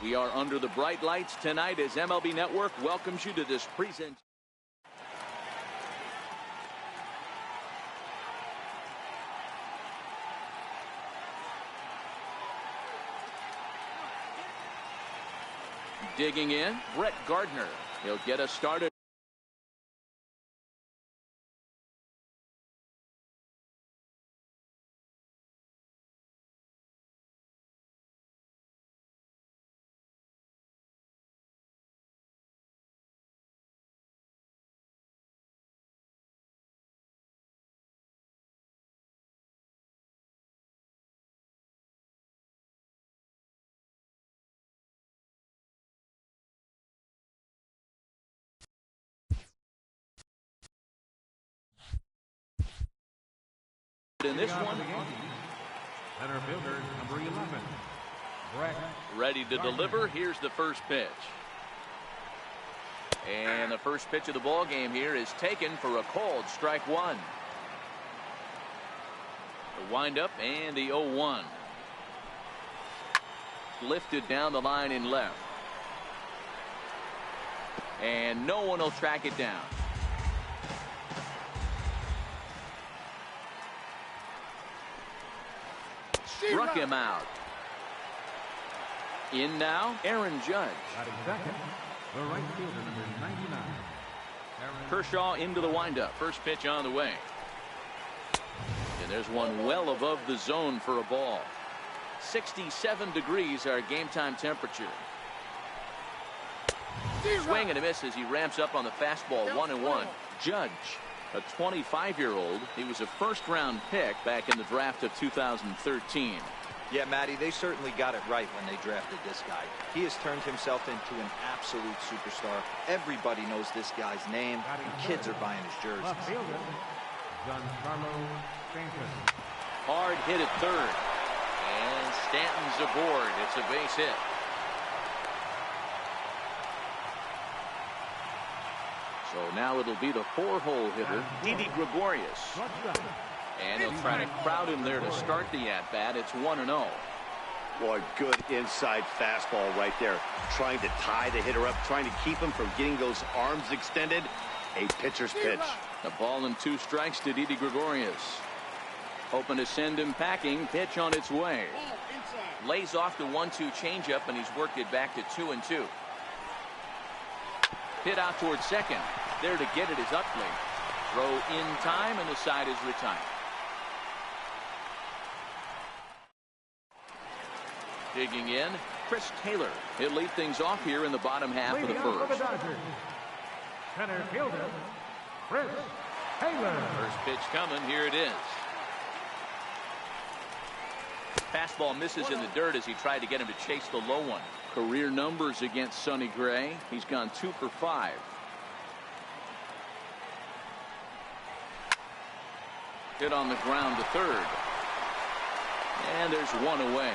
We are under the bright lights tonight as MLB Network welcomes you to this present. Digging in, Brett Gardner. He'll get us started. In this one, center fielder number 11, Brett. Ready to deliver. Here's the first pitch. And the first pitch of the ball game here is taken for a called strike one. The windup and the 0-1. Lifted down the line in left. And no one will track it down. Struck him out. In now, Aaron Judge. Second, the right fielder, number 99. Kershaw into the windup. First pitch on the way. And there's one well above the zone for a ball. 67 degrees our game time temperature. Swing and a miss as he ramps up on the fastball. 1-1. Judge, a 25-year-old. He was a first-round pick back in the draft of 2013. Yeah, Matty, they certainly got it right when they drafted this guy. He has turned himself into an absolute superstar. Everybody knows this guy's name, and kids are buying his jerseys. Hard hit at third. And Stanton's aboard. It's a base hit. So now it'll be the 4-hole hitter, Didi Gregorius. And he'll try to crowd him there to start the at-bat. It's 1-0. Boy, good inside fastball right there. Trying to tie the hitter up, trying to keep him from getting those arms extended. A pitcher's pitch. The ball and 2 strikes to Didi Gregorius. Hoping to send him packing. Pitch on its way. Lays off the 1-2 changeup, and he's worked it back to 2-2. Hit out towards second. There to get it is Utley. Throw in time, and the side is retired. Digging in, Chris Taylor. He'll lead things off here in the bottom half of the first. Center fielder, Chris Taylor. First pitch coming. Here it is. Fastball misses in the dirt as he tried to get him to chase the low one. Career numbers against Sonny Gray. He's gone 2 for 5. Hit on the ground to third. And there's one away.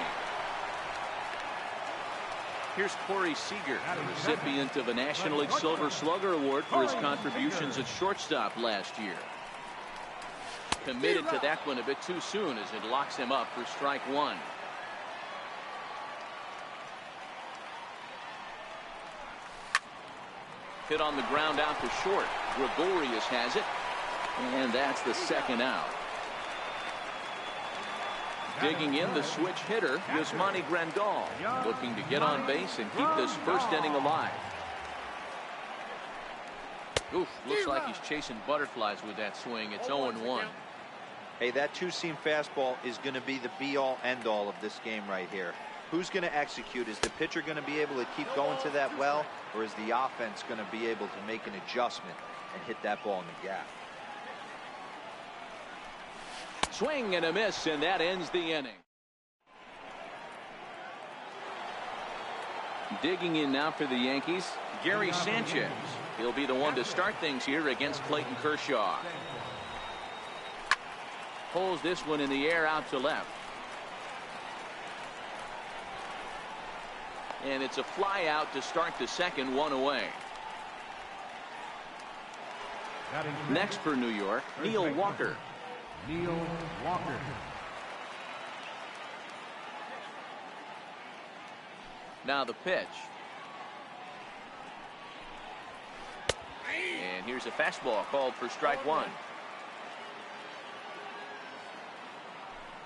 Here's Corey Seager, the recipient of a National League Silver Slugger Award for his contributions at shortstop last year. Committed to that one a bit too soon as it locks him up for strike one. Hit on the ground out to short. Gregorius has it. And that's the second out. Digging in, the switch hitter, Yasmani Grandal, looking to get on base and keep this first inning alive. Oof, looks like he's chasing butterflies with that swing. It's 0-1. Hey, that 2-seam fastball is going to be the be-all, end-all of this game right here. Who's going to execute? Is the pitcher going to be able to keep going to that well, or is the offense going to be able to make an adjustment and hit that ball in the gap? Swing and a miss, and that ends the inning. Digging in now for the Yankees, Gary Sanchez. He'll be the one to start things here against Clayton Kershaw. Pulls this one in the air out to left. And it's a fly out to start the second, one away. Next for New York, Neil Walker. Neil Walker. Now the pitch. And here's a fastball called for strike one.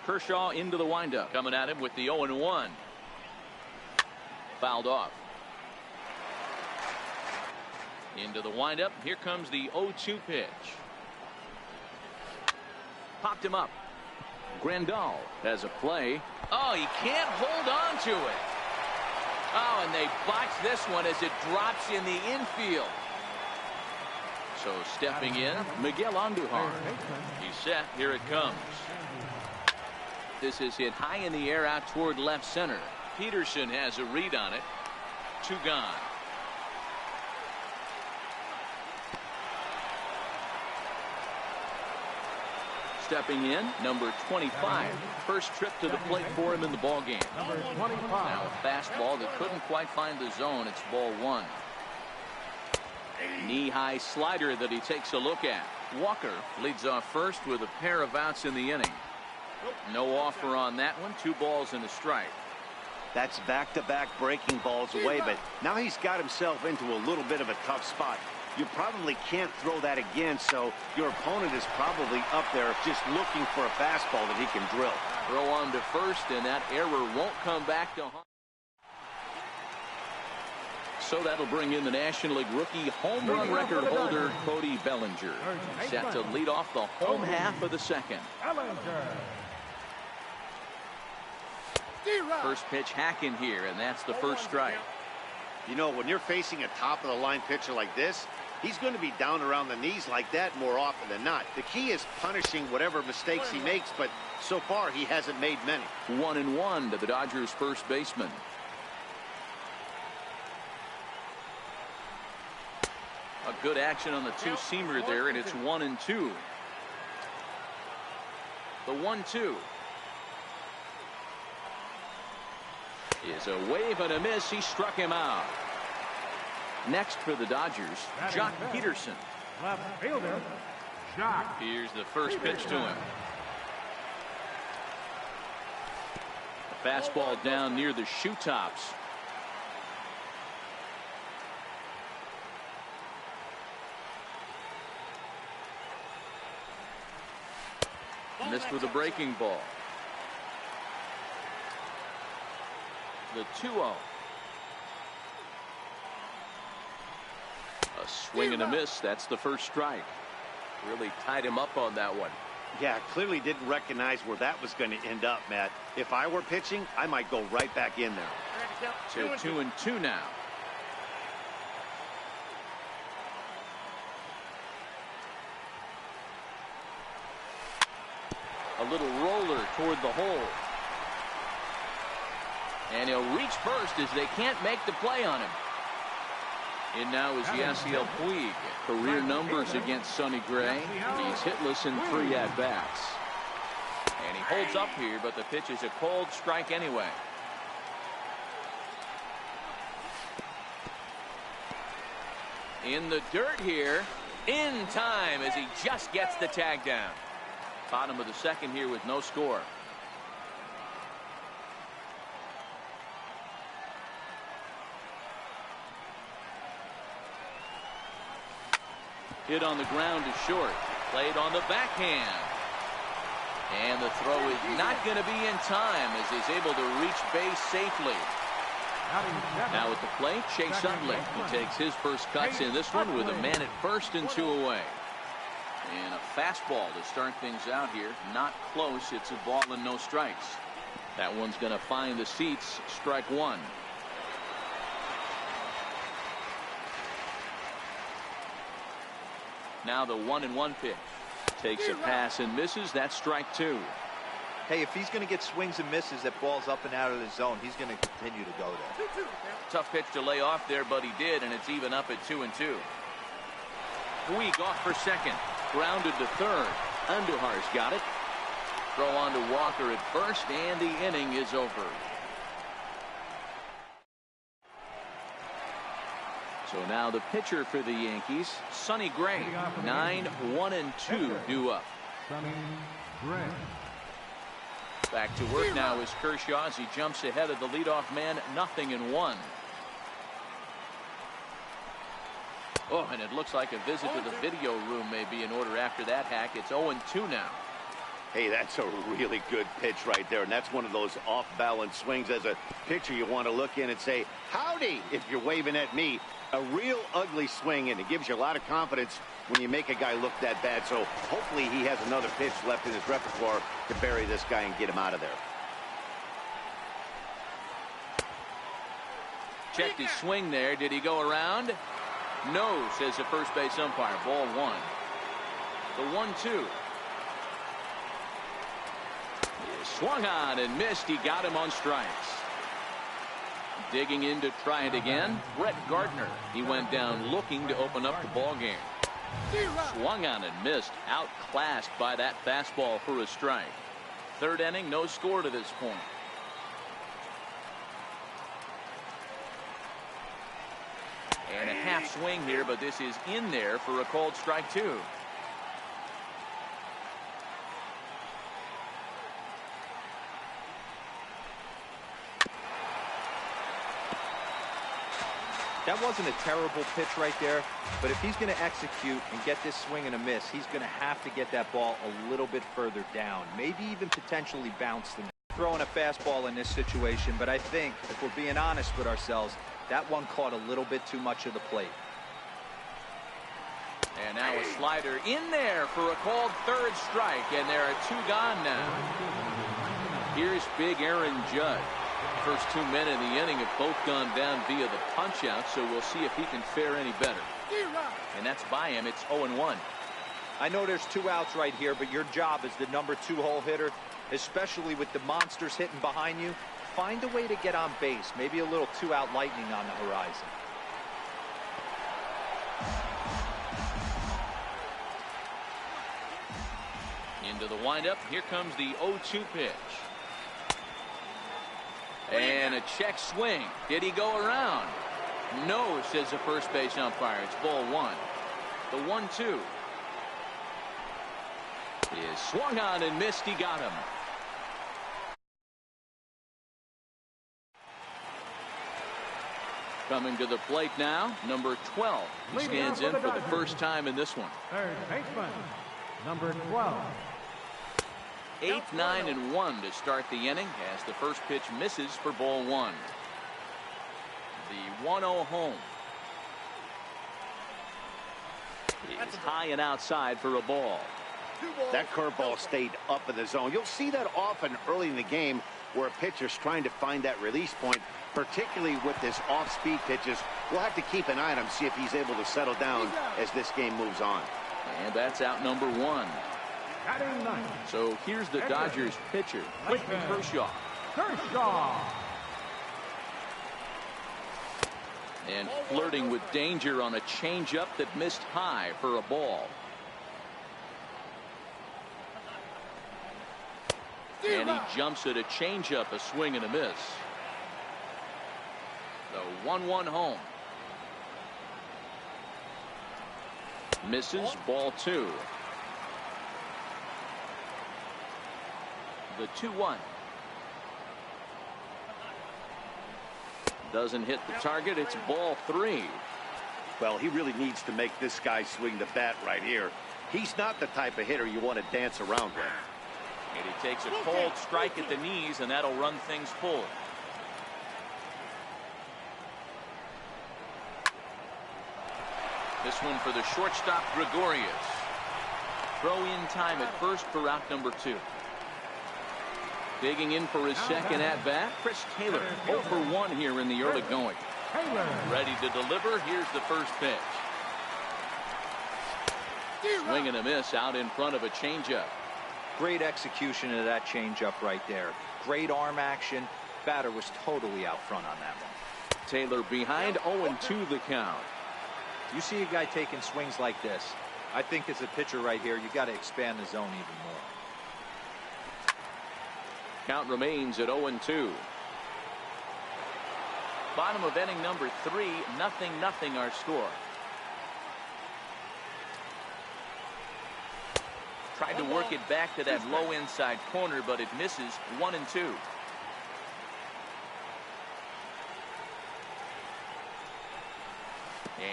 Kershaw into the windup. Coming at him with the 0-1. Fouled off. Into the windup. Here comes the 0-2 pitch. Popped him up. Grandal has a play. Oh, he can't hold on to it. Oh, and they botch this one as it drops in the infield. So stepping in, Miguel Andujar. He's set. Here it comes. This is hit high in the air out toward left center. Peterson has a read on it. 2 gone. Stepping in, number 25. First trip to the plate for him in the ballgame. Number 25. Now a fastball that couldn't quite find the zone. It's ball 1. Knee-high slider that he takes a look at. Walker leads off first with a pair of outs in the inning. No offer on that one. 2 balls and a strike. That's back-to-back breaking balls away, but now he's got himself into a little bit of a tough spot. You probably can't throw that again, so your opponent is probably up there just looking for a fastball that he can drill. Throw on to first, and that error won't come back to haunt. So that'll bring in the National League rookie home run record holder Cody Bellinger. Set to lead off the home half of the second. First pitch hacking here, and that's the first strike. You know, when you're facing a top-of-the-line pitcher like this, he's going to be down around the knees like that more often than not. The key is punishing whatever mistakes he makes, but so far he hasn't made many. 1-1 to the Dodgers first baseman. A good action on the two-seamer there, and it's 1-2. The 1-2 is a wave and a miss. He struck him out. Next for the Dodgers, Jock Peterson. Left fielder, Jock. Here's the first pitch to him. A fastball down near the shoe tops. Missed with a breaking ball. The 2-0. A swing and a miss. That's the first strike. Really tied him up on that one. Yeah, clearly didn't recognize where that was going to end up, Matt. If I were pitching, I might go right back in there. So 2-2 now. A little roller toward the hole. And he'll reach first as they can't make the play on him. In now is Yasiel Puig. Career numbers against Sonny Gray. He's hitless in 3 at-bats. And he holds up here, but the pitch is a cold strike anyway. In the dirt here. In time as he just gets the tag down. Bottom of the second here with no score. Hit on the ground to short. Played on the backhand. And the throw is not going to be in time as he's able to reach base safely. Now at the plate, Chase Utley, who takes his first cuts in this one with a man at first and 2 away. And a fastball to start things out here. Not close. It's a ball and no strikes. That one's going to find the seats. Strike 1. Now the 1-1 pitch. Takes a pass and misses. That's strike 2. Hey, if he's going to get swings and misses that ball's up and out of the zone, he's going to continue to go there. Tough pitch to lay off there, but he did, and it's even up at 2-2. Puig off for second. Grounded to third. Andujar's got it. Throw on to Walker at first, and the inning is over. So now the pitcher for the Yankees, Sonny Gray. 9-1-2 due up. Sonny Gray. Back to work now is Kershaw as he jumps ahead of the leadoff man, 0-1. Oh, and it looks like a visit to the video room may be in order after that hack. It's 0-2 now. Hey, that's a really good pitch right there, and that's one of those off-balance swings. As a pitcher, you want to look in and say, howdy, if you're waving at me. A real ugly swing, and it gives you a lot of confidence when you make a guy look that bad. So hopefully he has another pitch left in his repertoire to bury this guy and get him out of there. Checked his swing there. Did he go around? No, says the first base umpire. Ball 1. The 1-2. He swung on and missed. He got him on strikes. Digging in to try it again, Brett Gardner. He went down looking to open up the ball game. Swung on and missed. Outclassed by that fastball for a strike. Third inning, no score to this point. And a half swing here, but this is in there for a called strike 2. That wasn't a terrible pitch right there, but if he's going to execute and get this swing and a miss, he's going to have to get that ball a little bit further down, maybe even potentially bounce them. Throwing a fastball in this situation, but I think if we're being honest with ourselves, that one caught a little bit too much of the plate. And now a slider in there for a called third strike, and there are 2 gone now. Here's big Aaron Judge. First 2 men in the inning have both gone down via the punch out, so we'll see if he can fare any better. And that's by him. It's 0-1. I know there's 2 outs right here, but your job as the number 2 hole hitter, especially with the monsters hitting behind you, find a way to get on base. Maybe a little 2-out lightning on the horizon. Into the windup. Here comes the 0-2 pitch. And a check swing. Did he go around? No, says the first base umpire. It's ball 1. The 1-2 is swung on and missed. He got him. Coming to the plate now, number 12. He stands in for the first time in this one. Third baseman, number 12. 8th, 9, and 1 to start the inning as the first pitch misses for ball 1. The 1-0 home is high and outside for a ball. That curveball stayed up in the zone. You'll see that often early in the game where a pitcher's trying to find that release point, particularly with this off-speed pitches. We'll have to keep an eye on him, see if he's able to settle down as this game moves on. And that's out number 1. So here's the Dodgers pitcher, Clayton Kershaw. And flirting with danger on a changeup that missed high for a ball. And he jumps at a changeup, a swing and a miss. The 1-1 home. Misses, ball 2. The 2-1. Doesn't hit the target. It's ball 3. Well, he really needs to make this guy swing the bat right here. He's not the type of hitter you want to dance around with. And he takes a cold strike at the knees, and that'll run things full. This one for the shortstop, Gregorius. Throw in time at first for out number 2. Digging in for his second at-bat, Chris Taylor. 0 for 1 here in the early going. Ready to deliver. Here's the first pitch. Swing and a miss out in front of a changeup. Great execution of that changeup right there. Great arm action. Batter was totally out front on that one. Taylor behind, 0-2 the count. You see a guy taking swings like this. I think as a pitcher right here, you got to expand the zone even more. Count remains at 0-2. Bottom of inning number 3, 0-0 our score. Tried to work it back to that low inside corner, but it misses. 1-2.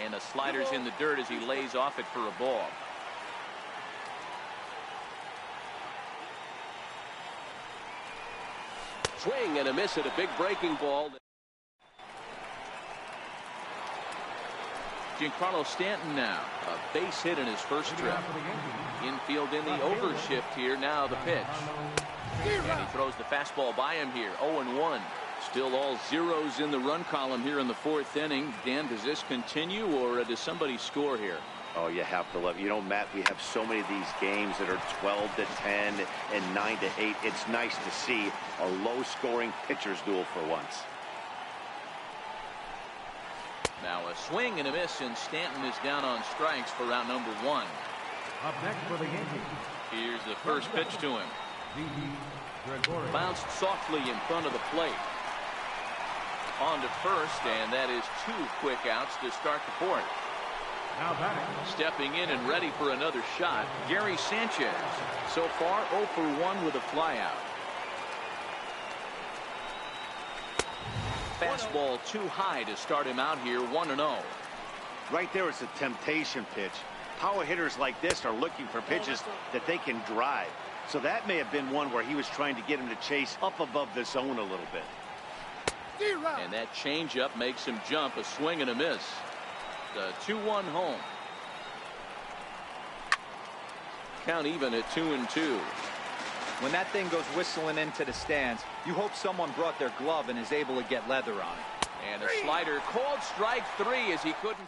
And a slider's in the dirt as he lays off it for a ball. Swing and a miss at a big breaking ball. Giancarlo Stanton now. A base hit in his first trip. Infield in the overshift here. Now the pitch. And he throws the fastball by him here. 0-1. Still all zeros in the run column here in the fourth inning. Dan, does this continue or does somebody score here? Oh, you have to love it. You know, Matt, we have so many of these games that are 12-10 and 9-8. It's nice to see a low-scoring pitcher's duel for once. Now a swing and a miss, and Stanton is down on strikes for out number 1. Up next for the Yankees. Here's the first pitch to him. Bounced softly in front of the plate. On to first, and that is 2 quick outs to start the fourth. Now batting. Stepping in and ready for another shot, Gary Sanchez. So far 0 for 1 with a flyout. Fastball too high to start him out here. 1-0. Right there, it's a temptation pitch. Power hitters like this are looking for pitches that they can drive. So that may have been one where he was trying to get him to chase up above the zone a little bit. And that changeup makes him jump. A swing and a miss. The 2-1 home. Count even at 2-2. When that thing goes whistling into the stands, you hope someone brought their glove and is able to get leather on it. And a slider called strike 3 as he couldn't.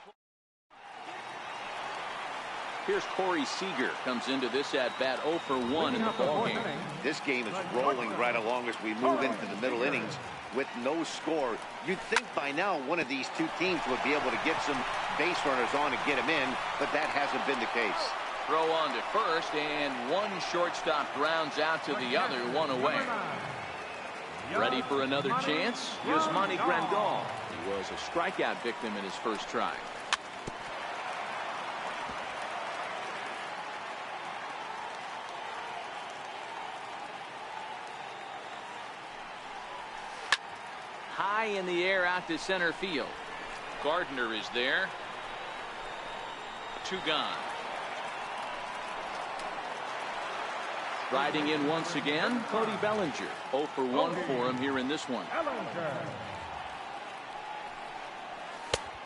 Here's Corey Seager, comes into this at bat 0 for 1 in the ballgame. This game is rolling right along as we move into the middle innings with no score. You'd think by now one of these two teams would be able to get some base runners on and get them in, but that hasn't been the case. Throw on to first, and one shortstop grounds out to the other, 1 away. Ready for another chance? Here's Monty Grandal. He was a strikeout victim in his first try. High in the air out to center field. Gardner is there. 2 gone. Riding in once again, Cody Bellinger. 0 for 1 for him here in this one.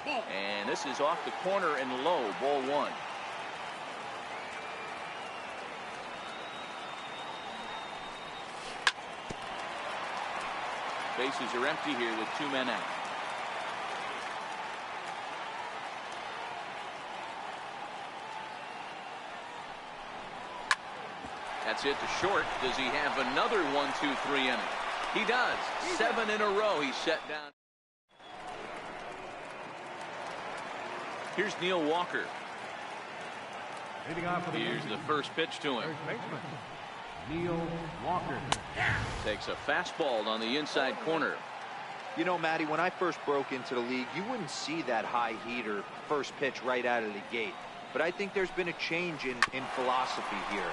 And this is off the corner and low. Ball 1. Bases are empty here with 2 men out. That's it to short. Does he have another 1-2-3 inning? He does. 7 in a row he's set down. Here's Neil Walker. Here's the first pitch to him. Neil Walker. Takes a fastball on the inside corner. You know, Matty, when I first broke into the league, you wouldn't see that high heater first pitch right out of the gate. But I think there's been a change in philosophy here.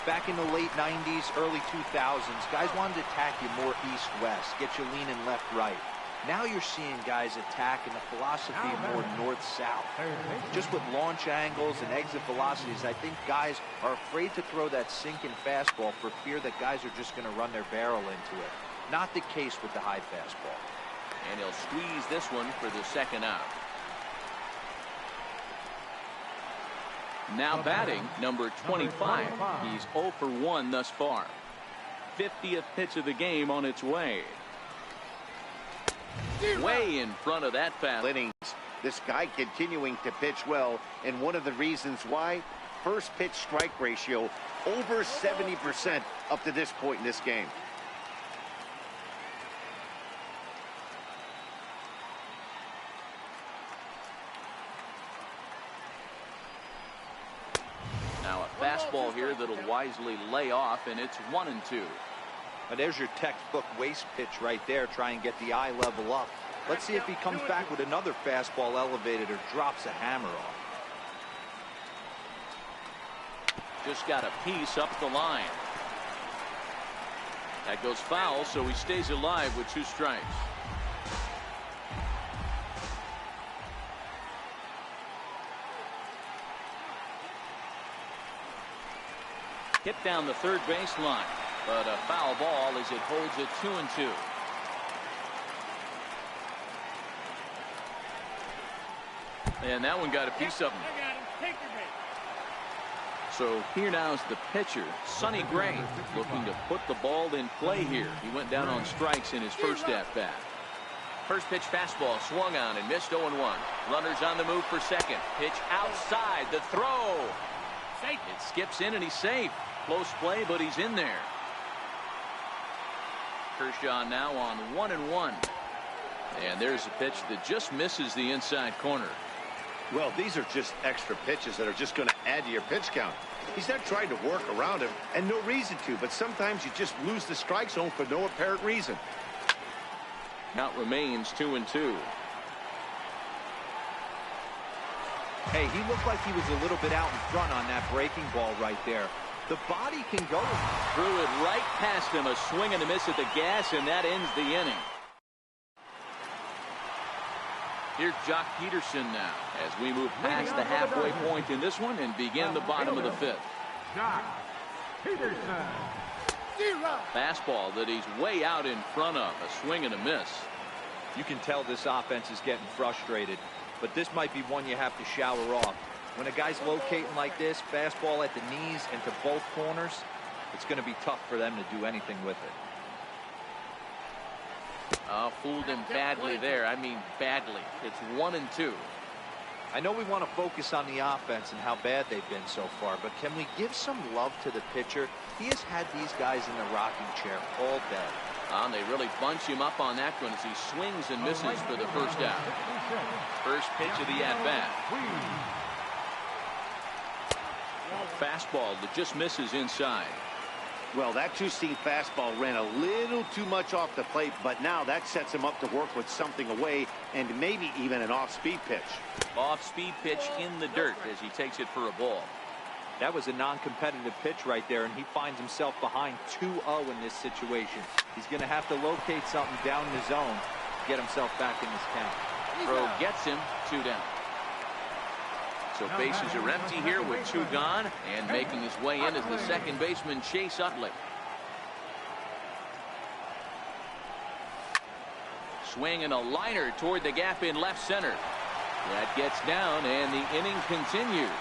Back in the late 90s, early 2000s, guys wanted to attack you more east-west, get you leaning left-right. Now you're seeing guys attacking the philosophy more north-south. Just with launch angles and exit velocities, I think guys are afraid to throw that sinking fastball for fear that guys are just going to run their barrel into it. Not the case with the high fastball. And he'll squeeze this one for the second out. Now batting, number 25. He's 0 for 1 thus far. 50th pitch of the game on its way. Way in front of that fast. Innings. This guy continuing to pitch well, and one of the reasons why, first pitch strike ratio over 70% up to this point in this game. Now a fastball here that'll wisely lay off, and it's 1-2. Now there's your textbook waste pitch right there. Try and get the eye level up. Let's see if he comes back with another fastball elevated or drops a hammer off. Just got a piece up the line. That goes foul, so he stays alive with 2 strikes. Hit down the third baseline, but a foul ball as it holds it 2-2. And that one got a piece of him. So here now is the pitcher, Sonny Gray, looking to put the ball in play here. He went down on strikes in his first at-bat. First pitch fastball swung on and missed 0-1. Runners on the move for second. Pitch outside. The throw. It skips in and he's safe. Close play, but he's in there. Kershaw now on 1-1. And there's a pitch that just misses the inside corner. Well, these are just extra pitches that are just going to add to your pitch count. He's not trying to work around him, and no reason to, but sometimes you just lose the strike zone for no apparent reason. Count remains 2-2. Hey, he looked like he was a little bit out in front on that breaking ball right there. The body can go. Threw it right past him. A swing and a miss at the gas, and that ends the inning. Here's Jock Peterson now as we move past the halfway point in this one and begin the bottom of the 5th. Jock Peterson. Fastball that he's way out in front of. A swing and a miss. You can tell this offense is getting frustrated, but this might be one you have to shower off. When a guy's locating like this, fastball at the knees and to both corners, it's going to be tough for them to do anything with it. Fooled him badly there. I mean badly. It's 1-2. I know we want to focus on the offense and how bad they've been so far, but can we give some love to the pitcher? He has had these guys in the rocking chair all day. They really bunch him up on that one as he swings and misses for the first out. First pitch of the at-bat. Fastball that just misses inside. Well, that two-seam fastball ran a little too much off the plate, but now that sets him up to work with something away and maybe even an off-speed pitch. Off-speed pitch in the dirt as he takes it for a ball. That was a non-competitive pitch right there, and he finds himself behind 2-0 in this situation. He's going to have to locate something down in the zone to get himself back in this count. Throw gets him, 2 down. So bases are empty here with 2 gone, and making his way in is the second baseman, Chase Utley. Swing and a liner toward the gap in left center. That gets down, and the inning continues.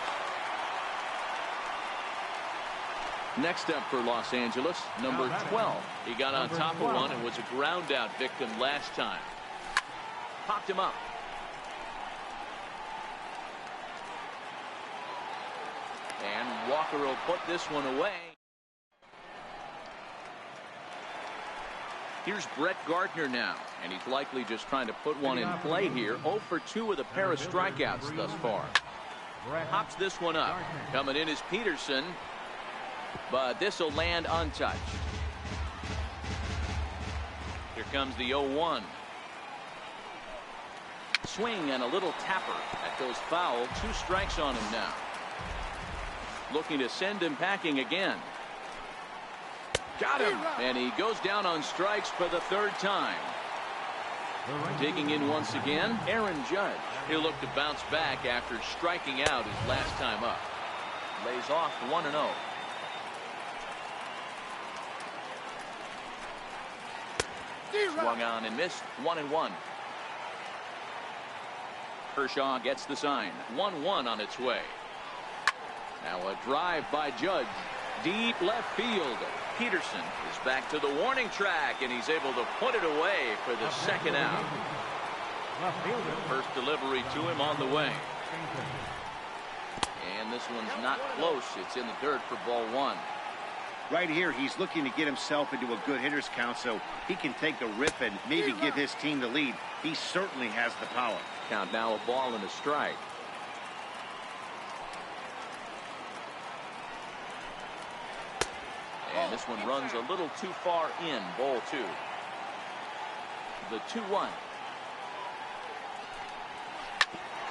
Next up for Los Angeles, number 12. He got on top of one and was a ground out victim last time. Popped him up. And Walker will put this one away. Here's Brett Gardner now, and he's likely just trying to put one in play here. 0 for 2 with a pair of strikeouts thus far. Hops this one up. Coming in is Peterson, but this will land untouched. Here comes the 0-1. Swing and a little tapper. That goes foul. 2 strikes on him now. Looking to send him packing again. Got him. And he goes down on strikes for the 3rd time. Digging in once again, Aaron Judge. He'll look to bounce back after striking out his last time up. Lays off 1-0. Swung on and missed. 1-1. Kershaw gets the sign. 1-1 on its way. Now a drive by Judge. Deep left field. Peterson is back to the warning track, and he's able to put it away for the 2nd out. First delivery to him on the way. And this one's not close. It's in the dirt for ball 1. Right here, he's looking to get himself into a good hitter's count so he can take a rip and maybe give his team the lead. He certainly has the power. Count now a ball and a strike. And this one runs a little too far in. Ball 2. The 2-1.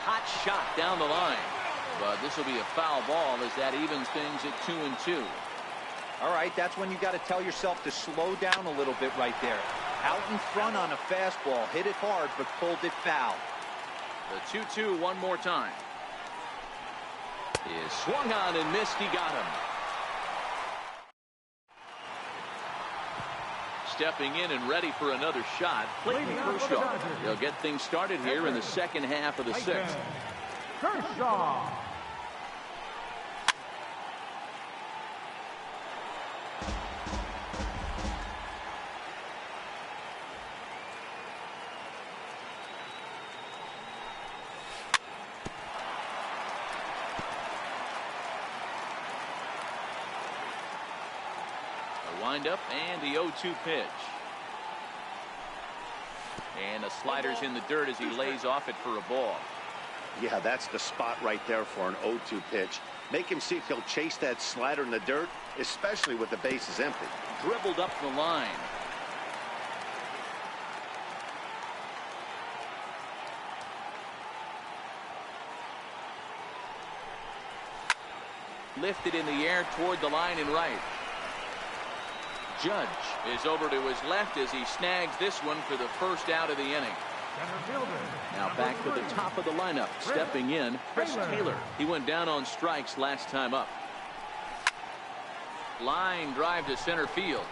Hot shot down the line. But this will be a foul ball as that evens things at 2-2. All right, that's when you got to tell yourself to slow down a little bit right there. Out in front on a fastball, hit it hard, but pulled it foul. The 2-2 one more time. Is swung on and missed. He got him. Stepping in and ready for another shot, Clayton Kershaw. They'll get things started here in the second half of the sixth. Kershaw. Windup and the 0-2 pitch. And the slider's in the dirt as he lays off it for a ball. Yeah, that's the spot right there for an 0-2 pitch. Make him see if he'll chase that slider in the dirt, especially with the bases empty. Dribbled up the line. Lifted in the air toward the line and right. Judge is over to his left as he snags this one for the first out of the inning. Now back to the top of the lineup. Stepping in, Chris Taylor. He went down on strikes last time up. Line drive to center field.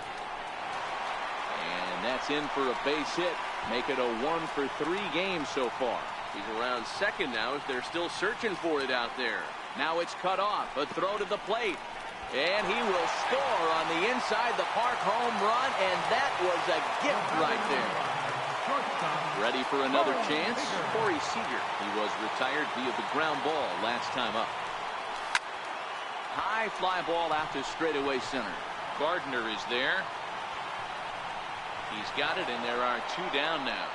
And that's in for a base hit. Make it a 1-for-3 game so far. He's around second now as they're still searching for it out there. Now it's cut off. A throw to the plate. And he will score on the inside the park home run, and that was a gift right there. Ready for another chance? Corey Seager. He was retired via the ground ball last time up. High fly ball out to straightaway center. Gardner is there. He's got it, and there are two down now.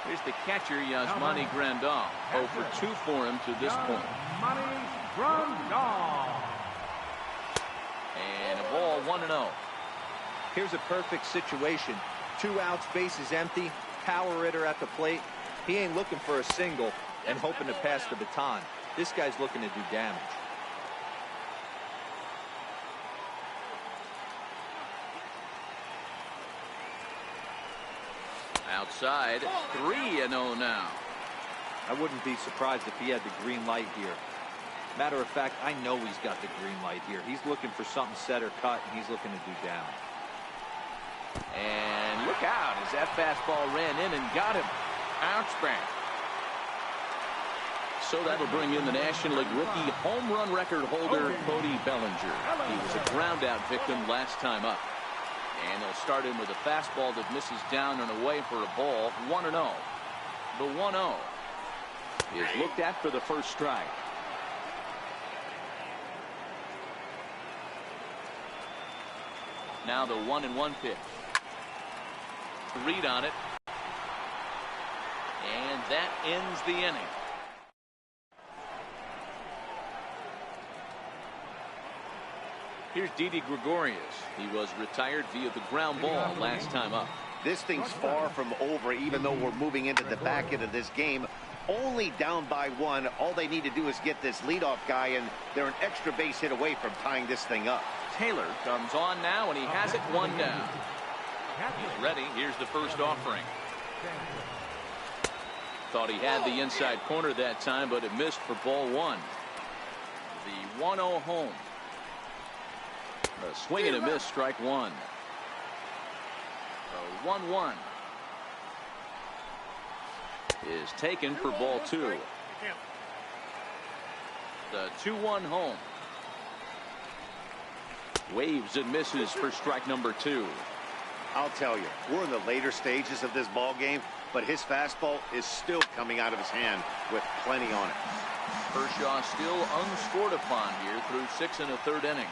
Here's the catcher, Yasmani Grandal. 0 for 2 for him to this point. And a ball 1-0. Here's a perfect situation. 2 outs, bases empty, power hitter at the plate. He ain't looking for a single and hoping to pass the baton. This guy's looking to do damage. Outside, 3-0 now. I wouldn't be surprised if he had the green light here. Matter of fact, I know he's got the green light here. He's looking for something set or cut, and he's looking to do damage. And look out as that fastball ran in and got him. Ouchback. So that'll bring in the National League rookie home run record holder, Cody Bellinger. He was a ground out victim last time up. And they'll start him with a fastball that misses down and away for a ball. 1-0. The 1-0 is looked at for the first strike. Now the 1-1 pitch. Read on it. And that ends the inning. Here's Didi Gregorius. He was retired via the ground ball last time up. This thing's far from over, even though we're moving into the back end of this game. Only down by 1. All they need to do is get this leadoff guy, and they're an extra base hit away from tying this thing up. Taylor comes on now, and he has it 1 down. He's ready. Here's the first offering. Thought he had the inside corner that time, but it missed for ball 1. The 1-0 home. A swing and a miss, strike 1. The 1-1 is taken for ball 2. The 2-1 home. Waves and misses for strike number 2. I'll tell you, we're in the later stages of this ball game, but his fastball is still coming out of his hand with plenty on it. Kershaw still unscored upon here through 6 1/3 innings.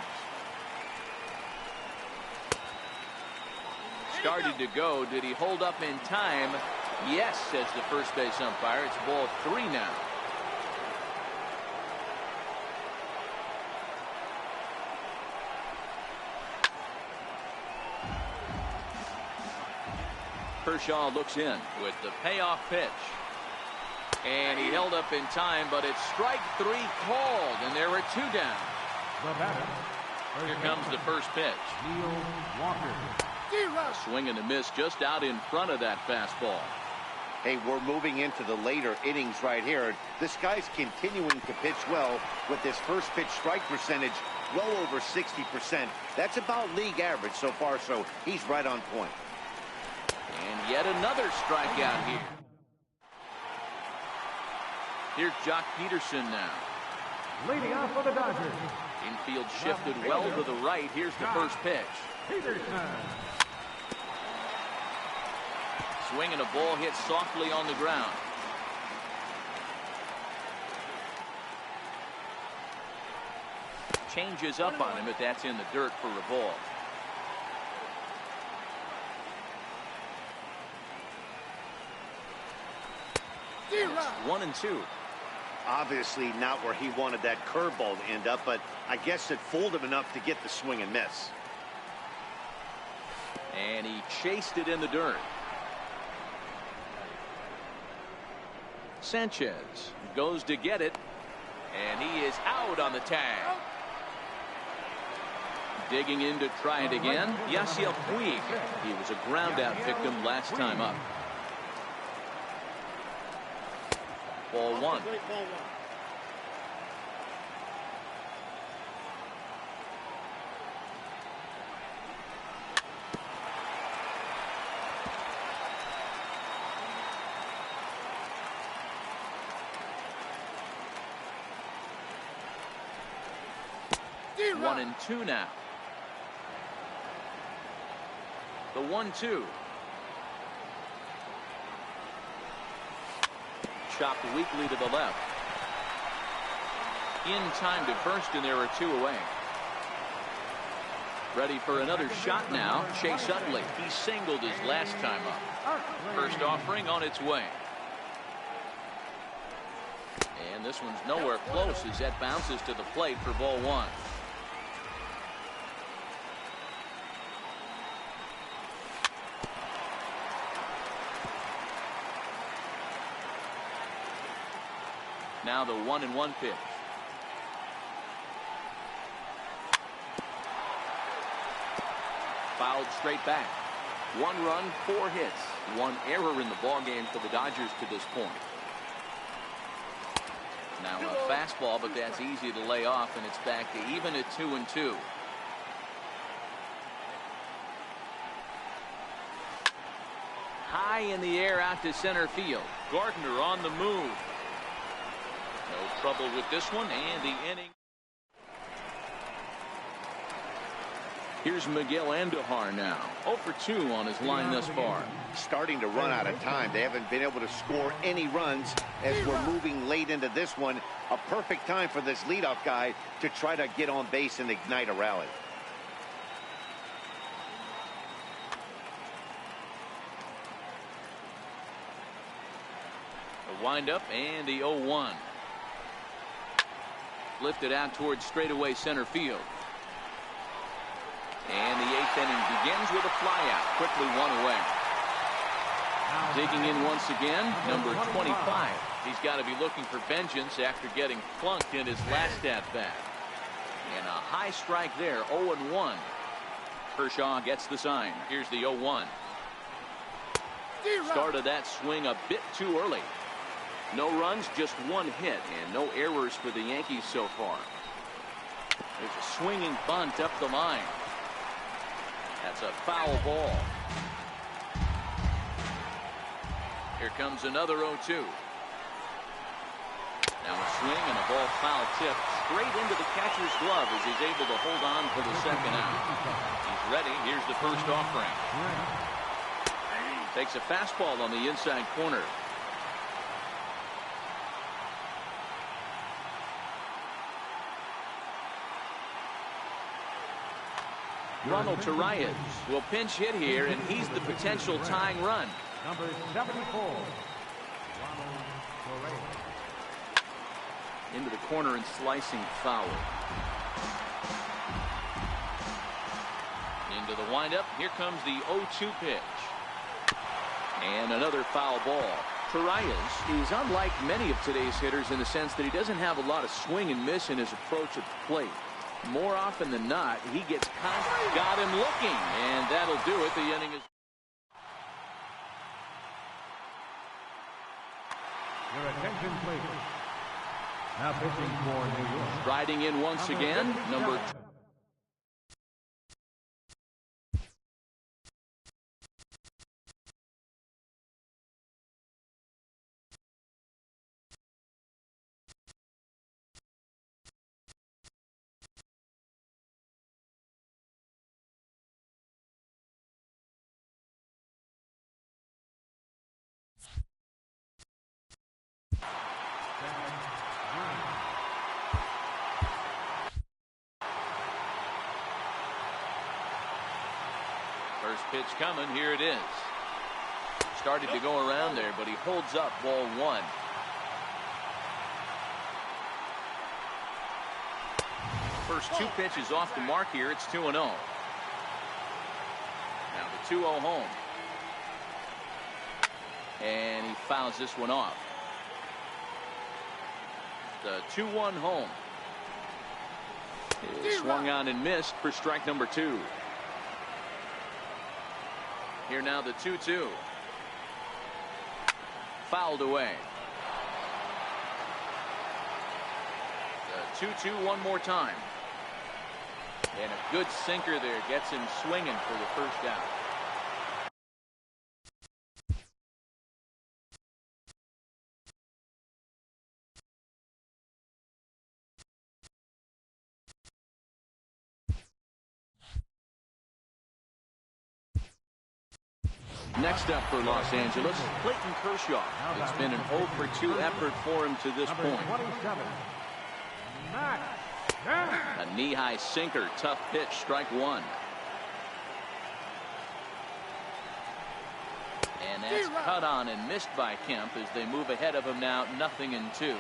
Started to go. Did he hold up in time? Yes, says the first base umpire. It's ball 3 now. Kershaw looks in with the payoff pitch. And he held up in time, but it's strike 3 called, and there are 2 down. The batter. Here comes the first pitch. Neil Walker. A swing and a miss just out in front of that fastball. Hey, we're moving into the later innings right here. This guy's continuing to pitch well with this first pitch strike percentage well over 60%. That's about league average so far, so he's right on point. And yet another strikeout here. Here's Jock Peterson now. Leading off for the Dodgers. Infield shifted well to the right. Here's the first pitch. Peterson. Swing and a ball hit softly on the ground. Changes up on him, but that's in the dirt for a ball. And it's 1-2. Obviously not where he wanted that curveball to end up, but I guess it fooled him enough to get the swing and miss. And he chased it in the dirt. Sanchez goes to get it, and he is out on the tag. Digging in to try it again, Yasiel Puig. He was a ground-out victim last time up. Ball 1. One and 2 now. The 1-2. Chopped weakly to the left. In time to first, and there are 2 away. Ready for another shot now. Chase Utley. He singled his last time up. First offering on its way. And this one's nowhere close as that bounces to the plate for ball 1. Now the 1-1 pitch. Fouled straight back. 1 run, 4 hits. 1 error in the ballgame for the Dodgers to this point. Now a fastball, but that's easy to lay off, and it's back to even at 2-2. High in the air out to center field. Gardner on the move. No trouble with this one, and the inning. Here's Miguel Andujar now. 0 for 2 on his line thus far. Starting to run out of time. They haven't been able to score any runs as we're moving late into this one. A perfect time for this leadoff guy to try to get on base and ignite a rally. A windup and the 0-1. Lifted out towards straightaway center field. And the 8th inning begins with a flyout. Quickly 1 away. Digging in once again, number 25. He's got to be looking for vengeance after getting flunked in his last at-bat. And a high strike there, 0-1. Kershaw gets the sign. Here's the 0-1. Started that swing a bit too early. No runs, just 1 hit, and no errors for the Yankees so far. There's a swinging bunt up the line. That's a foul ball. Here comes another 0-2. Now a swing and a ball foul tip straight into the catcher's glove as he's able to hold on for the second out. He's ready. Here's the first offering. Takes a fastball on the inside corner. Ronald Torreyes will pinch hit here, and he's the potential tying run. Number 74. Ronald Torreyes. Into the corner and slicing foul. Into the windup. Here comes the 0-2 pitch. And another foul ball. Torreyes is unlike many of today's hitters in the sense that he doesn't have a lot of swing and miss in his approach at the plate. More often than not, he gets got him looking, and that'll do it. The inning is. Your attention, please. Now pitching for New York. Riding in once again, number 2. First pitch coming. Here it is. Started to go around there, but he holds up ball 1. First 2 pitches off the mark here. It's 2-0. Now the 2-0 home. And he fouls this one off. The 2-1 home. He swung on and missed for strike number 2. Here now the 2-2. Fouled away. The 2-2 one more time. And a good sinker there gets him swinging for the first out. Next up for Los Angeles, Clayton Kershaw. It's been an 0-for-2 effort for him to this point. A knee-high sinker, tough pitch, strike 1. And that's cut on and missed by Kemp as they move ahead of him now, 0-2.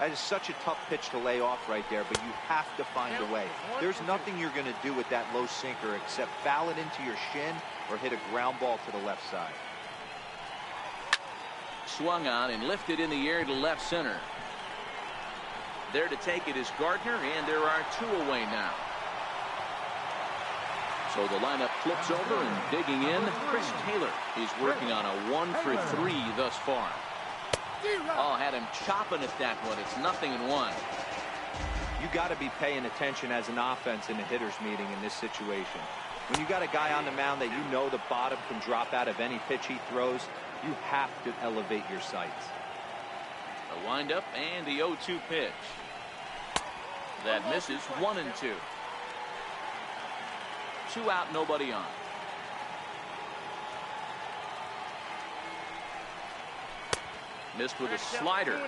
That is such a tough pitch to lay off right there, but you have to find a way. There's nothing you're going to do with that low sinker except foul it into your shin or hit a ground ball to the left side. Swung on and lifted in the air to left center. There to take it is Gardner, and there are 2 away now. So the lineup flips over and digging in, Chris Taylor. He's working on a 1-for-3 thus far. Oh, had him chopping at that one. It's 0-1. You got to be paying attention as an offense in a hitter's meeting in this situation. When you got a guy on the mound that you know the bottom can drop out of any pitch he throws, you have to elevate your sights. A windup and the 0-2 pitch. That misses. 1-2. 2 out, nobody on. Missed with a slider.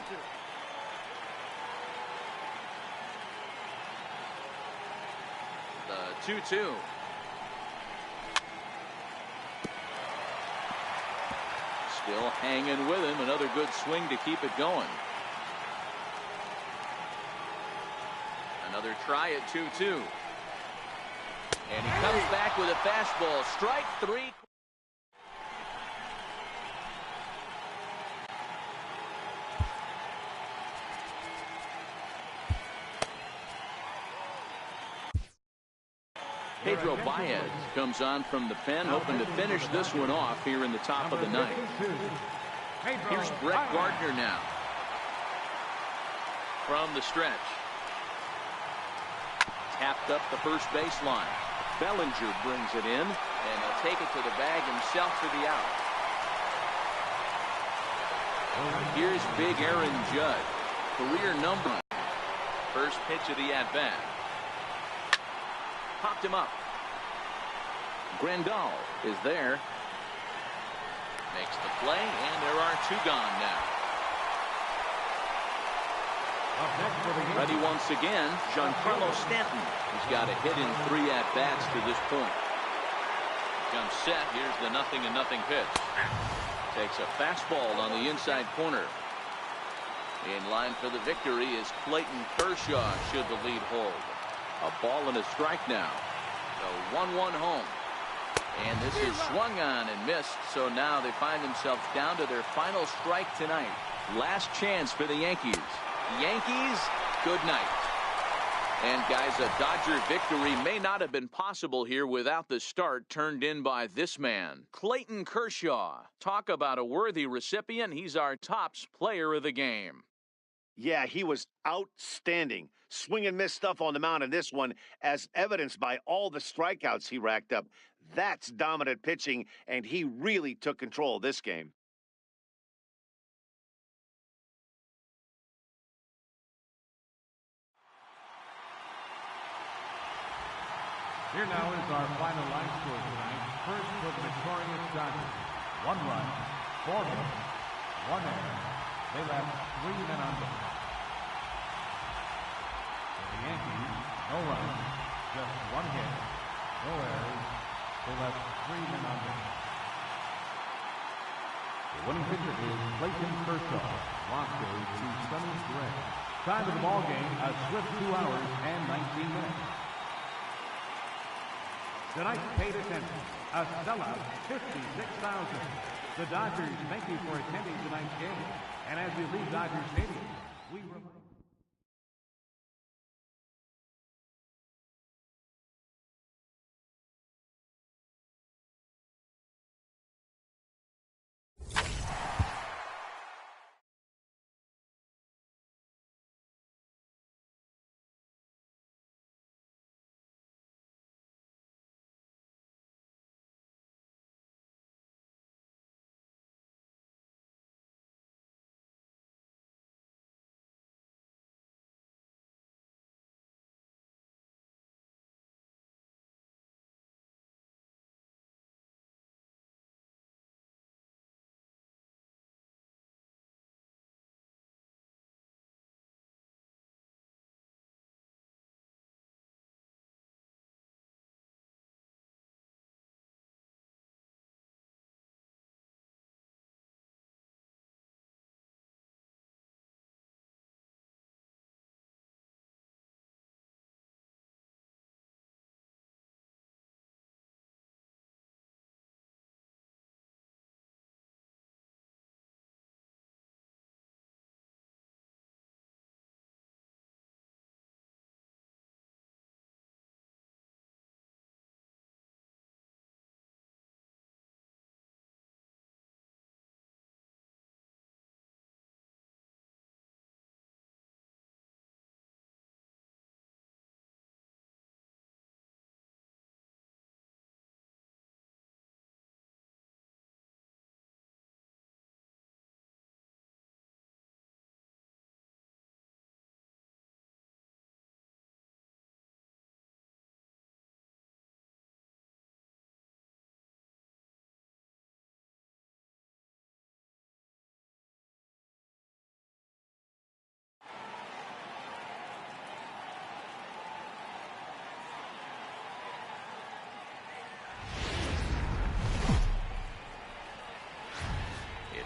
The 2-2. Still hanging with him. Another good swing to keep it going. Another try at 2-2. And he comes back with a fastball. Strike 3. Pedro Baez comes on from the pen, hoping to finish this one off here in the top of the 9th. Here's Brett Gardner now from the stretch. Tapped up the first baseline. Bellinger brings it in, and he'll take it to the bag himself for the out. Here's big Aaron Judge, career number. First pitch of the at-bat. Popped him up. Grandal is there. Makes the play, and there are 2 gone now. Ready once again, Giancarlo Stanton. He's got a hit in 3 at-bats to this point. Comes set. Here's the 0-0 pitch. Takes a fastball on the inside corner. In line for the victory is Clayton Kershaw should the lead hold. A ball and a strike now. The 1-1 home. And this is swung on and missed, so now they find themselves down to their final strike tonight. Last chance for the Yankees. Yankees, good night. And guys, a Dodger victory may not have been possible here without the start turned in by this man, Clayton Kershaw. Talk about a worthy recipient. He's our tops player of the game. Yeah, he was outstanding. Swing and miss stuff on the mound in this one, as evidenced by all the strikeouts he racked up. That's dominant pitching, and he really took control of this game. Here now is our final line score tonight. First for the victorious Dodgers. 1 run, 4 hits, 1 error. They left 3 men on base. For the Yankees, no runs, just 1 hit, no errors. They left 3 men on base. The winning pitcher is Clayton Kershaw. Walk goes to Sonny Gray. Time of the ball game, a swift 2 hours and 19 minutes. Tonight's paid attendance, a sellout, 56,000. The Dodgers thank you for attending tonight's game. And as we leave Dodger Stadium, we remind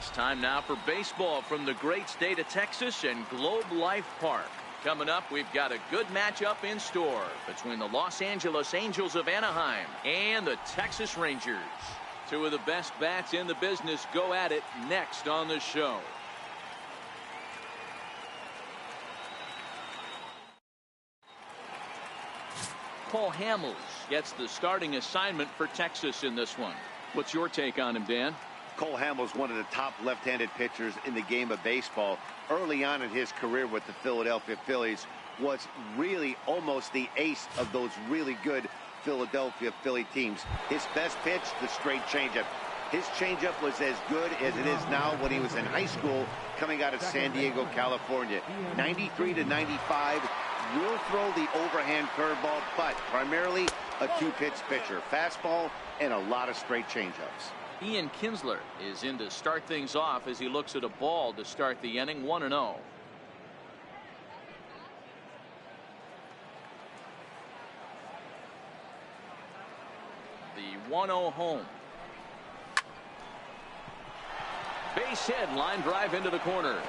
It's time now for baseball from the great state of Texas and Globe Life Park. Coming up, we've got a good matchup in store between the Los Angeles Angels of Anaheim and the Texas Rangers. Two of the best bats in the business go at it next on the show. Cole Hamels gets the starting assignment for Texas in this one. What's your take on him, Dan? Cole Hamels, one of the top left-handed pitchers in the game of baseball. Early on in his career with the Philadelphia Phillies, was really almost the ace of those really good Philadelphia Philly teams. His best pitch, the straight changeup. His changeup was as good as it is now when he was in high school coming out of San Diego, California. 93 to 95, will throw the overhand curveball, but primarily a two-pitch pitcher. Fastball and a lot of straight changeups. Ian Kinsler is in to start things off as he looks at a ball to start the inning. 1-0. The 1-0 home. Base hit, line drive into the corner.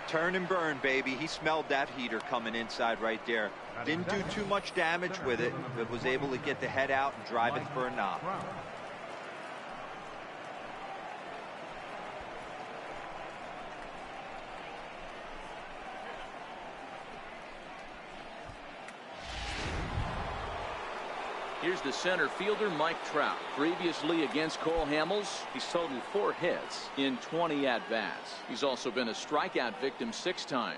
Turn and burn, baby. He smelled that heater coming inside right there. Didn't do too much damage with it, but was able to get the head out and drive it for a knock. Here's the center fielder, Mike Trout. Previously against Cole Hamels, he's totaled 4 hits in 20 at-bats. He's also been a strikeout victim 6 times.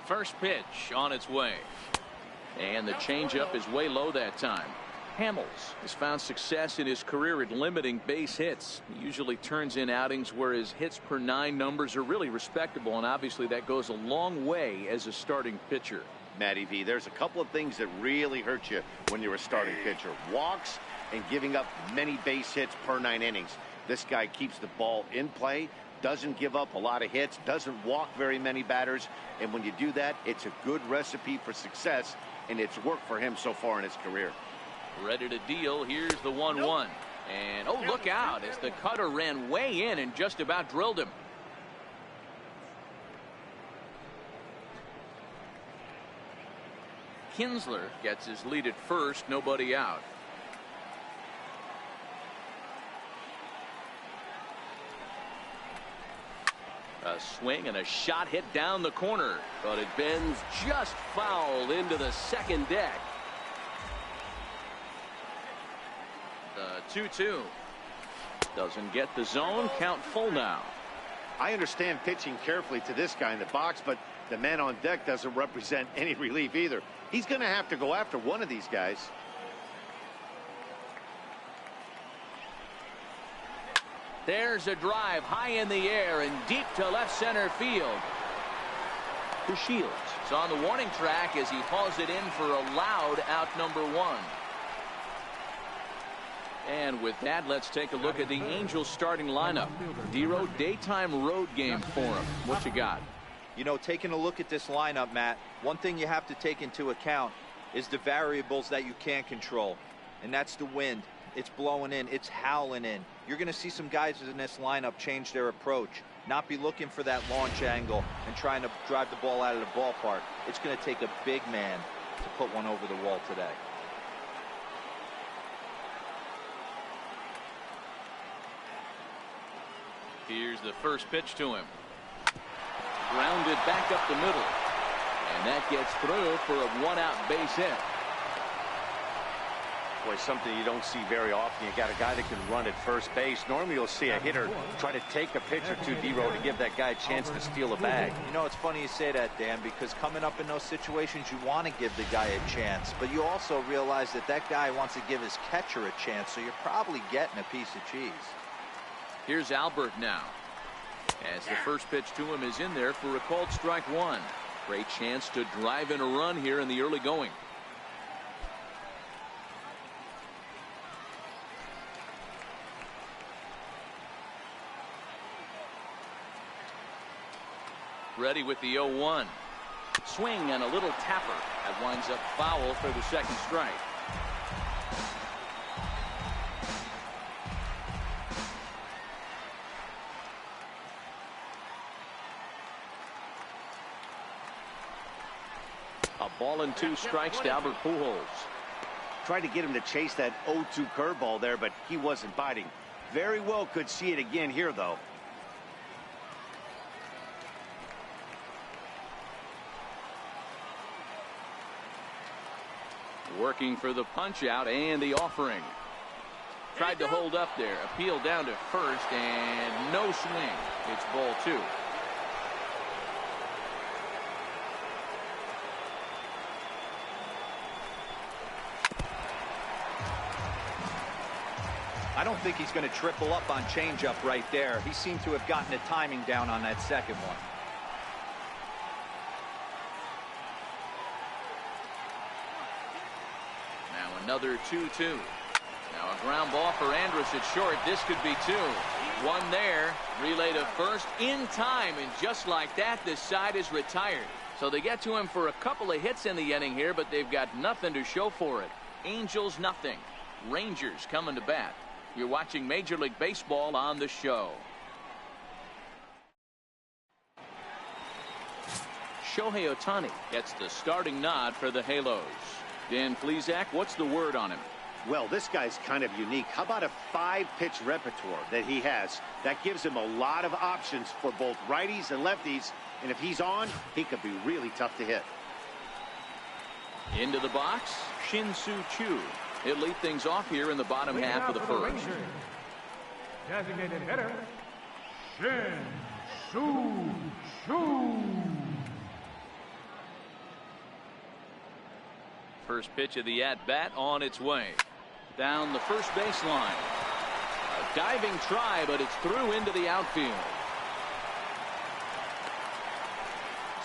First pitch on its way. And the changeup is way low that time. Hamels has found success in his career at limiting base hits. He usually turns in outings where his hits per 9 numbers are really respectable, and obviously that goes a long way as a starting pitcher. Matty V, there's a couple of things that really hurt you when you're a starting pitcher. Walks and giving up many base hits per 9 innings. This guy keeps the ball in play, doesn't give up a lot of hits, doesn't walk very many batters, and when you do that, it's a good recipe for success, and it's worked for him so far in his career. Ready to deal. Here's the 1-1. And oh, look out as the cutter ran way in and just about drilled him. Kinsler gets his lead at first, nobody out. A swing and a shot hit down the corner, but it bends just foul into the second deck. 2-2. Doesn't get the zone. Count full now. I understand pitching carefully to this guy in the box, but the man on deck doesn't represent any relief either. He's going to have to go after one of these guys. There's a drive high in the air and deep to left center field. To Shields. It's on the warning track as he hauls it in for a loud out number 1. And with that, let's take a look at the Angels starting lineup. Dero, daytime road game for him. What you got? You know, taking a look at this lineup, Matt, one thing you have to take into account is the variables that you can't control. And that's the wind. It's blowing in. It's howling in. You're going to see some guys in this lineup change their approach. Not be looking for that launch angle and trying to drive the ball out of the ballpark. It's going to take a big man to put one over the wall today. Here's the first pitch to him. Grounded back up the middle. And that gets through for a 1-out base hit. Boy, something you don't see very often. You got a guy that can run at first base. Normally you'll see a hitter try to take a pitch or two, Dero, to give that guy a chance to steal a bag. You know, it's funny you say that, Dan, because coming up in those situations, you want to give the guy a chance. But you also realize that that guy wants to give his catcher a chance, so you're probably getting a piece of cheese. Here's Albert now. As the first pitch to him is in there for a called strike 1. Great chance to drive in a run here in the early going. Ready with the 0-1. Swing and a little tapper. That winds up foul for the second strike. A ball and 2 strikes to Albert Pujols. Tried to get him to chase that 0-2 curveball there, but he wasn't biting. Very well could see it again here, though. Working for the punch out and the offering. Tried to hold up there. Appeal down to first and no swing. It's ball 2. I don't think he's going to triple up on changeup right there. He seemed to have gotten the timing down on that second one. Now another 2-2. Now a ground ball for Andrus at short. This could be 2. One there. Relay to first in time, and just like that, this side is retired. So they get to him for a couple of hits in the inning here, but they've got nothing to show for it. Angels nothing. Rangers coming to bat. You're watching Major League Baseball on the show. Shohei Ohtani gets the starting nod for the Halos. Dan Plesac, what's the word on him? Well, this guy's kind of unique. How about a 5-pitch repertoire that he has? That gives him a lot of options for both righties and lefties. And if he's on, he could be really tough to hit. Into the box, Shin-Soo Choo. He'll lead things off here in the bottom half of the first. Designated hitter, Shin-Soo Choo. First pitch of the at-bat on its way. Down the first baseline. A diving try, but it's through into the outfield.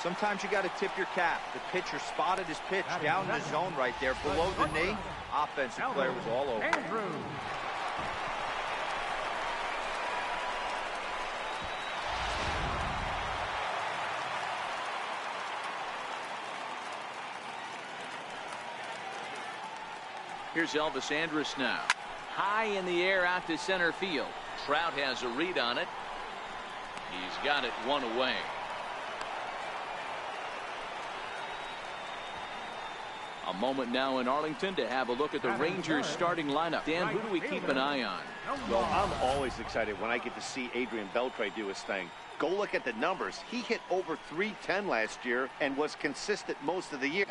Sometimes you got to tip your cap. The pitcher spotted his pitch down in the zone right there below the knee. Offensive player was all over. Here's Elvis Andrus now. High in the air out to center field. Trout has a read on it. He's got it one away. A moment now in Arlington to have a look at the Rangers starting lineup. Dan, who do we keep an eye on? Well, I'm always excited when I get to see Adrian Beltre do his thing. Go look at the numbers. He hit over .310 last year and was consistent most of the year.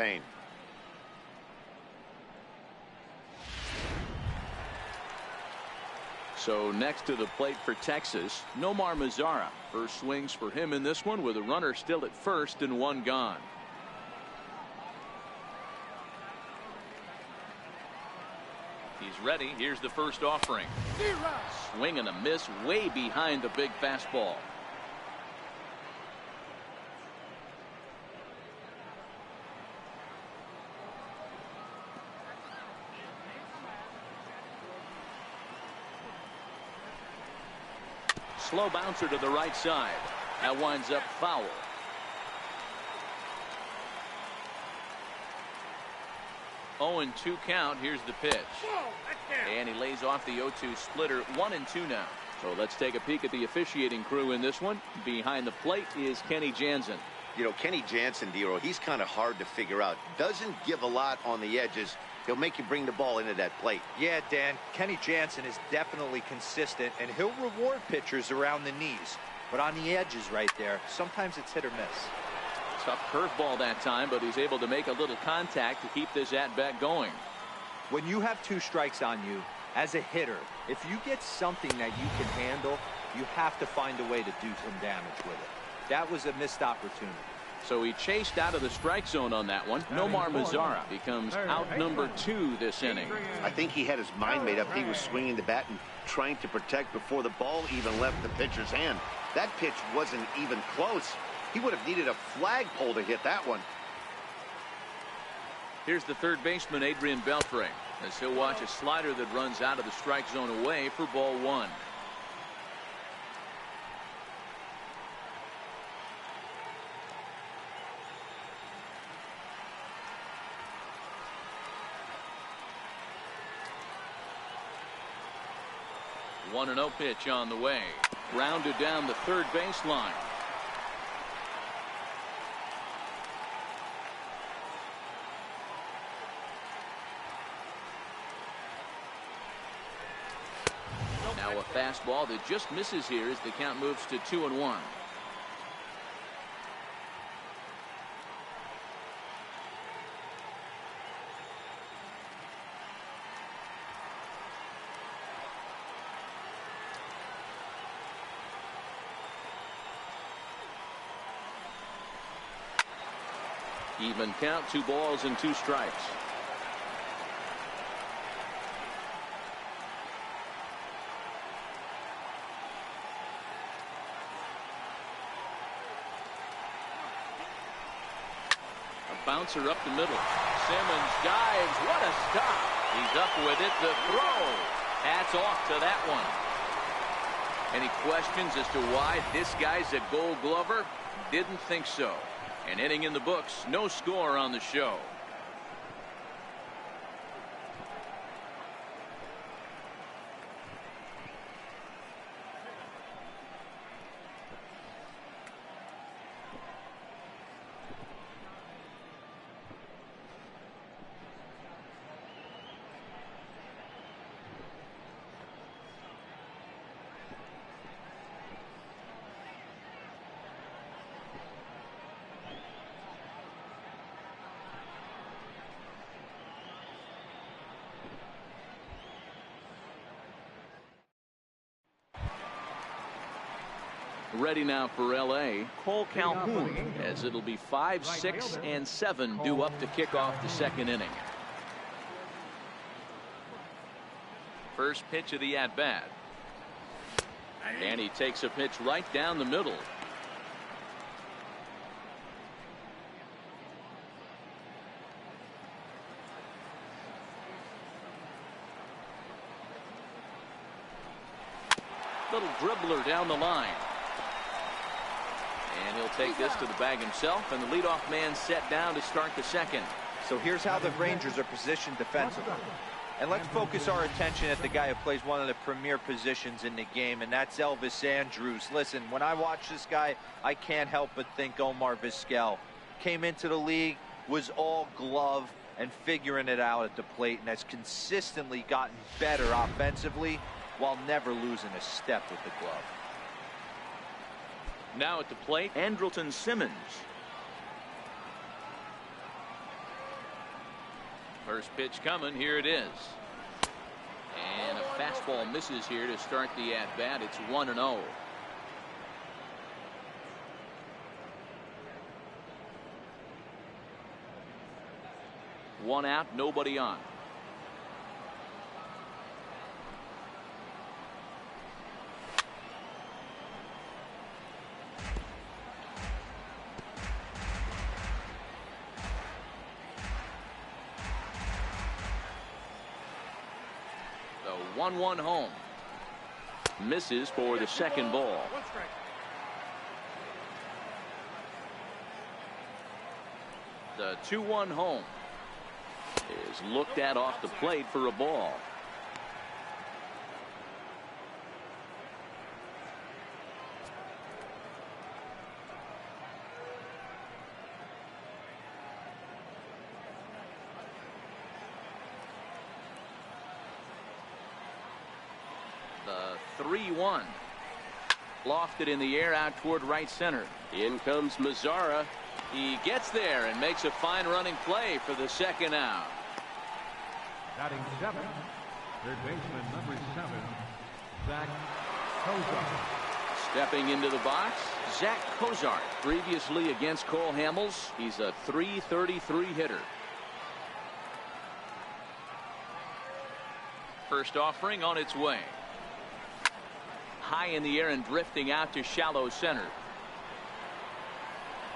So next to the plate for Texas, Nomar Mazara. First swings for him in this one with a runner still at first and one gone. He's ready. Here's the first offering. Swing and a miss way behind the big fastball. Slow bouncer to the right side. That winds up foul. Oh, and 2 count. Here's the pitch. And he lays off the 0-2 splitter. 1-2 now. So let's take a peek at the officiating crew in this one. Behind the plate is Kenny Jansen. You know, Kenny Jansen, Dero, he's kind of hard to figure out. Doesn't give a lot on the edges. He'll make you bring the ball into that plate. Yeah, Dan, Kenny Jansen is definitely consistent, and he'll reward pitchers around the knees. But on the edges right there, sometimes it's hit or miss. Tough curveball that time, but he's able to make a little contact to keep this at-bat going. When you have 2 strikes on you, as a hitter, if you get something that you can handle, you have to find a way to do some damage with it. That was a missed opportunity. So he chased out of the strike zone on that one. Nomar Mazara becomes out number 2 this inning. I think he had his mind made up. He was swinging the bat and trying to protect before the ball even left the pitcher's hand. That pitch wasn't even close. He would have needed a flagpole to hit that one. Here's the third baseman, Adrian Beltre, as he'll watch a slider that runs out of the strike zone away for ball 1. One and 0 pitch on the way. Grounded down the third baseline. Now a fastball that just misses here as the count moves to 2-1. Even count, 2 balls and 2 strikes. A bouncer up the middle. Simmons dives. What a stop. He's up with it. The throw. Hats off to that one. Any questions as to why this guy's a Gold Glover? Didn't think so. An inning in the books, no score on the show. Ready now for L.A., Cole Calhoun, as it'll be 5, 6, and 7 due up to kick off the second inning. First pitch of the at-bat. And he takes a pitch right down the middle. Little dribbler down the line. And he'll take this to the bag himself, and the leadoff man set down to start the second. So here's how the Rangers are positioned defensively. And let's focus our attention at the guy who plays one of the premier positions in the game, and that's Elvis Andrus. Listen, when I watch this guy, I can't help but think Omar Vizquel. Came into the league, was all glove and figuring it out at the plate, and has consistently gotten better offensively while never losing a step with the glove. Now at the plate, Andrelton Simmons. First pitch coming, here it is. And a fastball misses here to start the at-bat. It's 1-0. One out, nobody on. The 1-1 home. Misses for the second ball. The 2-1 home is looked at off the plate for a ball. The 3-1. Lofted in the air out toward right center. In comes Mazzara. He gets there and makes a fine running play for the second out. Batting 7, third baseman number 7, Zach Cozart. Stepping into the box, Zach Cozart. Previously against Cole Hamels, he's a .333 hitter. First offering on its way. High in the air and drifting out to shallow center.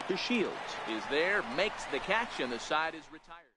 DeShields is there, makes the catch, and the side is retired.